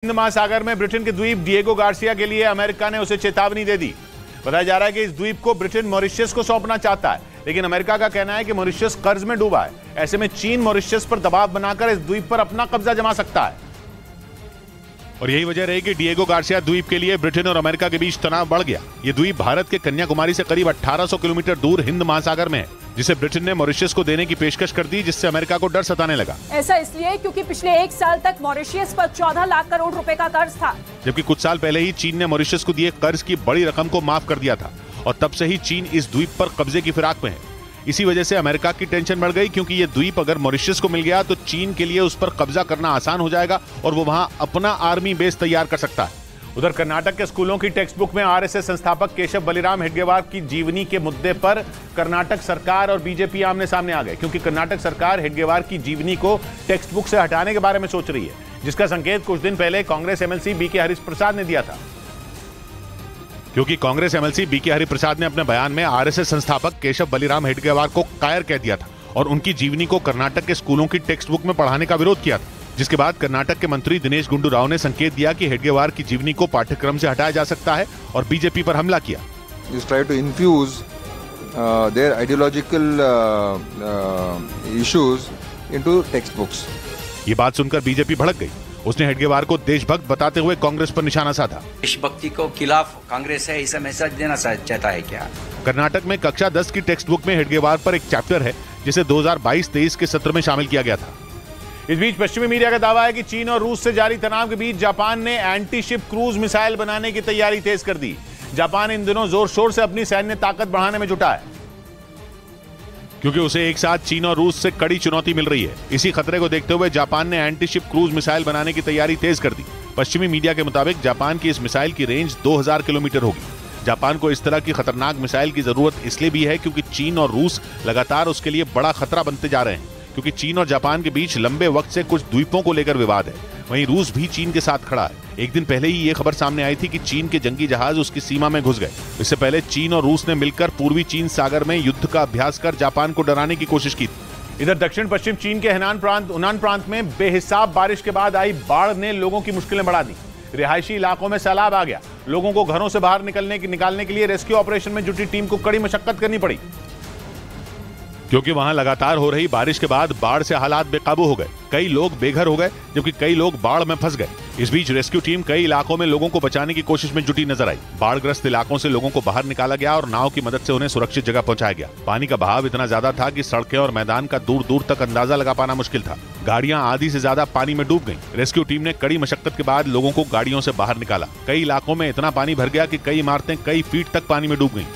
हिंद महासागर में ब्रिटेन के द्वीप डिएगो गार्सिया के लिए अमेरिका ने उसे चेतावनी दे दी। बताया जा रहा है कि इस द्वीप को ब्रिटेन मॉरिशस को सौंपना चाहता है, लेकिन अमेरिका का कहना है कि मॉरिशस कर्ज में डूबा है। ऐसे में चीन मॉरिशस पर दबाव बनाकर इस द्वीप पर अपना कब्जा जमा सकता है और यही वजह रही कि डिएगो गार्सिया द्वीप के लिए ब्रिटेन और अमेरिका के बीच तनाव बढ़ गया। ये द्वीप भारत के कन्याकुमारी से करीब 1800 किलोमीटर दूर हिंद महासागर में है, जिसे ब्रिटेन ने मॉरिशस को देने की पेशकश कर दी, जिससे अमेरिका को डर सताने लगा। ऐसा इसलिए क्योंकि पिछले 1 साल तक मॉरिशस पर 14 लाख करोड़ रुपए का कर्ज था, जबकि कुछ साल पहले ही चीन ने मॉरिशस को दिए कर्ज की बड़ी रकम को माफ कर दिया था और तब से ही चीन इस द्वीप पर कब्जे की फिराक में है। इसी वजह से अमेरिका की टेंशन बढ़ गई, क्योंकि ये द्वीप अगर मॉरिशस को मिल गया तो चीन के लिए उस पर कब्जा करना आसान हो जाएगा और वो वहां अपना आर्मी बेस तैयार कर सकता है। उधर कर्नाटक के स्कूलों की टेक्स्ट बुक में आरएसएस संस्थापक केशव बलिराम हेडगेवार की जीवनी के मुद्दे पर कर्नाटक सरकार और बीजेपी आमने सामने आ गए, क्योंकि कर्नाटक सरकार हेडगेवार की जीवनी को टेक्स्ट बुक से हटाने के बारे में सोच रही है, जिसका संकेत कुछ दिन पहले कांग्रेस एमएलसी बीके हरिप्रसाद ने दिया था। क्योंकि कांग्रेस एमएलसी बीके हरिप्रसाद ने अपने बयान में आरएसएस संस्थापक केशव बलिराम हेडगेवार को कायर कह दिया था और उनकी जीवनी को कर्नाटक के स्कूलों की टेक्स्ट बुक में पढ़ाने का विरोध किया था, जिसके बाद कर्नाटक के मंत्री दिनेश गुंडू राव ने संकेत दिया कि हेडगेवार की जीवनी को पाठ्यक्रम से हटाया जा सकता है और बीजेपी पर हमला किया। Try to infuse their ideological issues into textbooks. ये बात सुनकर बीजेपी भड़क गई। उसने हेडगेवार को देशभक्त बताते हुए कांग्रेस पर निशाना साधा। देशभक्ति को खिलाफ कांग्रेस है, इसे मैसेज देना चाहता है क्या? कर्नाटक में कक्षा 10 की टेक्स्ट बुक में हेडगेवार पर एक चैप्टर है, जिसे 2022-23 के सत्र में शामिल किया गया था। इस बीच पश्चिमी मीडिया का दावा है कि चीन और रूस से जारी तनाव के बीच जापान ने एंटी शिप क्रूज मिसाइल बनाने की तैयारी तेज कर दी। जापान इन दिनों जोर शोर से अपनी सैन्य ताकत बढ़ाने में जुटा है, क्योंकि उसे एक साथ चीन और रूस से कड़ी चुनौती मिल रही है। इसी खतरे को देखते हुए जापान ने एंटी शिप क्रूज मिसाइल बनाने की तैयारी तेज कर दी। पश्चिमी मीडिया के मुताबिक जापान की इस मिसाइल की रेंज 2000 किलोमीटर होगी। जापान को इस तरह की खतरनाक मिसाइल की जरूरत इसलिए भी है क्योंकि चीन और रूस लगातार उसके लिए बड़ा खतरा बनते जा रहे हैं, क्योंकि चीन और जापान के बीच लंबे वक्त से कुछ द्वीपों को लेकर विवाद है। वहीं रूस भी चीन के साथ खड़ा है। एक दिन पहले ही ये खबर सामने आई थी कि चीन के जंगी जहाज उसकी सीमा में घुस गए। इससे पहले चीन और रूस ने मिलकर पूर्वी चीन सागर में युद्ध का अभ्यास कर जापान को डराने की कोशिश की थी। इधर दक्षिण पश्चिम चीन के उनान प्रांत में बेहिसाब बारिश के बाद आई बाढ़ ने लोगों की मुश्किलें बढ़ा दी। रिहायशी इलाकों में सैलाब आ गया। लोगों को घरों से बाहर निकालने के लिए रेस्क्यू ऑपरेशन में जुटी टीम को कड़ी मशक्कत करनी पड़ी, क्योंकि वहां लगातार हो रही बारिश के बाद बाढ़ से हालात बेकाबू हो गए। कई लोग बेघर हो गए, जबकि कई लोग बाढ़ में फंस गए। इस बीच रेस्क्यू टीम कई इलाकों में लोगों को बचाने की कोशिश में जुटी नजर आई। बाढ़ग्रस्त इलाकों से लोगों को बाहर निकाला गया और नाव की मदद से उन्हें सुरक्षित जगह पहुंचाया गया। पानी का बहाव इतना ज्यादा था कि सड़कें और मैदान का दूर दूर तक अंदाजा लगा पाना मुश्किल था। गाड़ियां आधी से ज्यादा पानी में डूब गईं। रेस्क्यू टीम ने कड़ी मशक्कत के बाद लोगों को गाड़ियों से बाहर निकाला। कई इलाकों में इतना पानी भर गया कि कई इमारतें कई फीट तक पानी में डूब गईं।